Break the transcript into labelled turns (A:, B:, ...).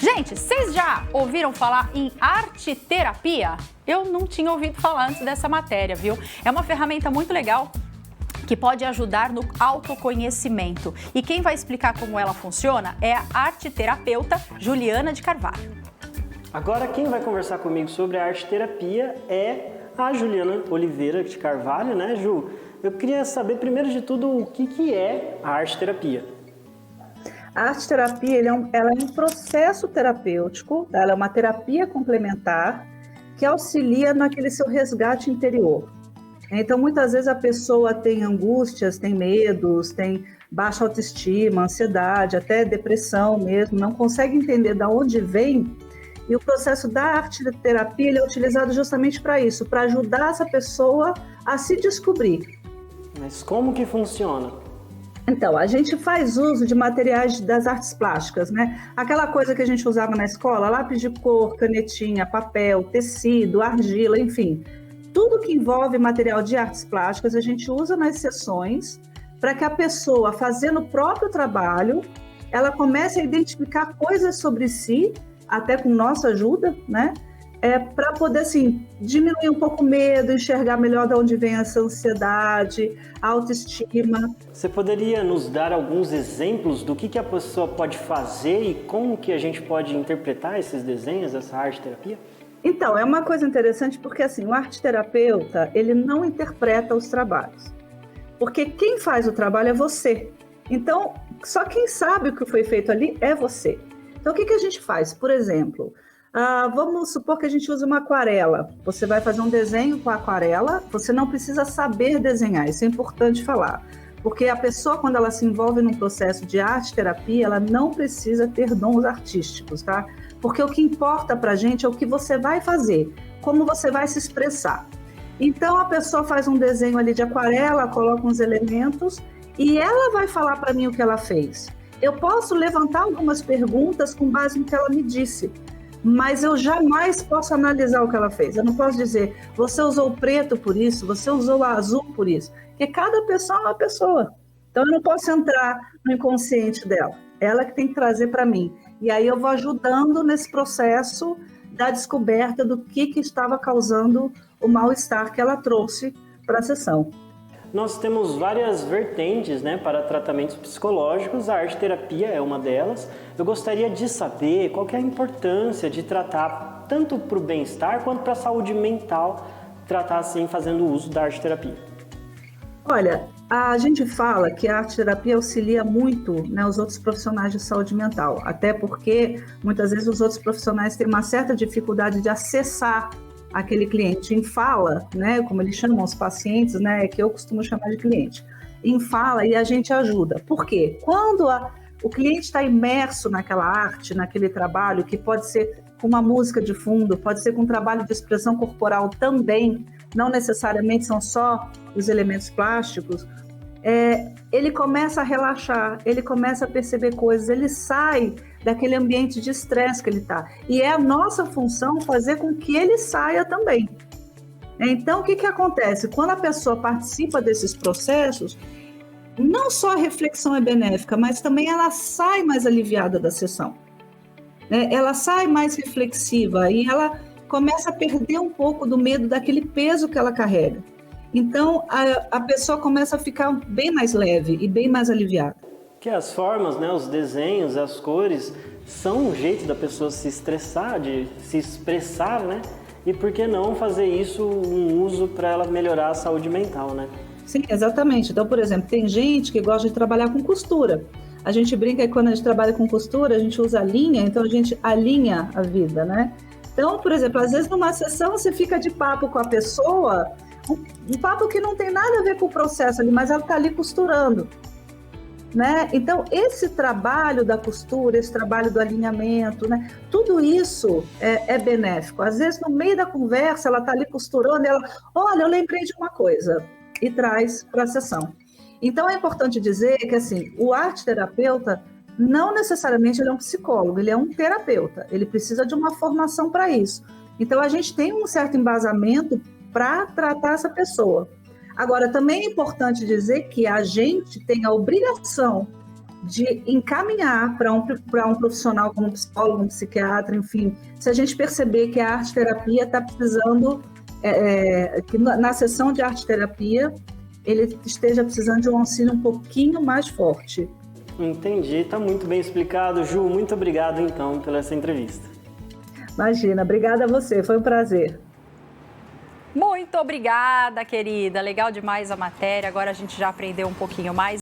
A: Gente, vocês já ouviram falar em arte-terapia? Eu não tinha ouvido falar antes dessa matéria, viu? É uma ferramenta muito legal que pode ajudar no autoconhecimento. E quem vai explicar como ela funciona é a arte-terapeuta Juliana de Carvalho.
B: Agora quem vai conversar comigo sobre a arte-terapia é a Juliana Oliveira de Carvalho, né, Ju? Eu queria saber, primeiro de tudo, o que é a arte-terapia.
C: A arte-terapia ela é um processo terapêutico, ela é uma terapia complementar que auxilia naquele seu resgate interior. Então, muitas vezes a pessoa tem angústias, tem medos, tem baixa autoestima, ansiedade, até depressão mesmo, não consegue entender de onde vem. E o processo da arte-terapia ele é utilizado justamente para isso, para ajudar essa pessoa a se descobrir.
B: Mas como que funciona?
C: Então, a gente faz uso de materiais das artes plásticas, né? Aquela coisa que a gente usava na escola, lápis de cor, canetinha, papel, tecido, argila, enfim. Tudo que envolve material de artes plásticas, a gente usa nas sessões para que a pessoa, fazendo o próprio trabalho, ela comece a identificar coisas sobre si, até com nossa ajuda, né? Para poder, assim, diminuir um pouco o medo, enxergar melhor de onde vem essa ansiedade, a autoestima.
B: Você poderia nos dar alguns exemplos do que a pessoa pode fazer e como que a gente pode interpretar esses desenhos, essa arte-terapia?
C: Então, é uma coisa interessante porque, assim, o arte-terapeuta, ele não interpreta os trabalhos. Porque quem faz o trabalho é você. Então, só quem sabe o que foi feito ali é você. Então, o que a gente faz? Por exemplo... vamos supor que a gente use uma aquarela. Você vai fazer um desenho com a aquarela, você não precisa saber desenhar, isso é importante falar. Porque a pessoa, quando ela se envolve num processo de arte-terapia, ela não precisa ter dons artísticos, tá? Porque o que importa pra gente é o que você vai fazer, como você vai se expressar. Então, a pessoa faz um desenho ali de aquarela, coloca uns elementos e ela vai falar para mim o que ela fez. Eu posso levantar algumas perguntas com base no que ela me disse, mas eu jamais posso analisar o que ela fez. Eu não posso dizer, você usou o preto por isso, você usou o azul por isso, porque cada pessoa é uma pessoa. Então, eu não posso entrar no inconsciente dela. Ela que tem que trazer para mim. E aí eu vou ajudando nesse processo da descoberta do que estava causando o mal-estar que ela trouxe para a sessão.
B: Nós temos várias vertentes, né, para tratamentos psicológicos, a arte-terapia é uma delas. Eu gostaria de saber qual que é a importância de tratar tanto para o bem-estar quanto para a saúde mental, tratar assim fazendo uso da arte-terapia.
C: Olha, a gente fala que a arte-terapia auxilia muito, né, os outros profissionais de saúde mental, até porque muitas vezes os outros profissionais têm uma certa dificuldade de acessar aquele cliente em fala, né, como eles chamam os pacientes, né, que eu costumo chamar de cliente, em fala, e a gente ajuda. Por quê? Quando o cliente está imerso naquela arte, naquele trabalho, que pode ser com uma música de fundo, pode ser com um trabalho de expressão corporal também, não necessariamente são só os elementos plásticos, ele começa a relaxar, ele começa a perceber coisas, ele sai daquele ambiente de estresse que ele está. E é a nossa função fazer com que ele saia também. Então, o que acontece? Quando a pessoa participa desses processos, não só a reflexão é benéfica, mas também ela sai mais aliviada da sessão. Ela sai mais reflexiva e ela começa a perder um pouco do medo daquele peso que ela carrega. Então, a pessoa começa a ficar bem mais leve e bem mais aliviada.
B: Que as formas, né, os desenhos, as cores, são um jeito da pessoa se estressar, de se expressar, né? E por que não fazer isso um uso para ela melhorar a saúde mental, né?
C: Sim, exatamente. Então, por exemplo, tem gente que gosta de trabalhar com costura. A gente brinca que quando a gente trabalha com costura, a gente usa linha, então a gente alinha a vida, né? Então, por exemplo, às vezes numa sessão você fica de papo com a pessoa, um papo que não tem nada a ver com o processo ali, mas ela está ali costurando, né? Então, esse trabalho da costura, esse trabalho do alinhamento, né? Tudo isso é benéfico. Às vezes, no meio da conversa, ela está ali costurando, ela, olha, eu lembrei de uma coisa, e traz para a sessão. Então, é importante dizer que, assim, o arte-terapeuta, não necessariamente ele é um psicólogo, ele é um terapeuta, ele precisa de uma formação para isso. Então, a gente tem um certo embasamento para tratar essa pessoa. Agora, também é importante dizer que a gente tem a obrigação de encaminhar para um profissional como um psicólogo, um psiquiatra, enfim. Se a gente perceber que a arte-terapia está precisando, que na sessão de arte-terapia, ele esteja precisando de um auxílio um pouquinho mais forte.
B: Entendi, está muito bem explicado. Ju, muito obrigado então pela essa entrevista.
C: Imagina, obrigada a você, foi um prazer.
A: Muito obrigada, querida. Legal demais a matéria. Agora a gente já aprendeu um pouquinho mais.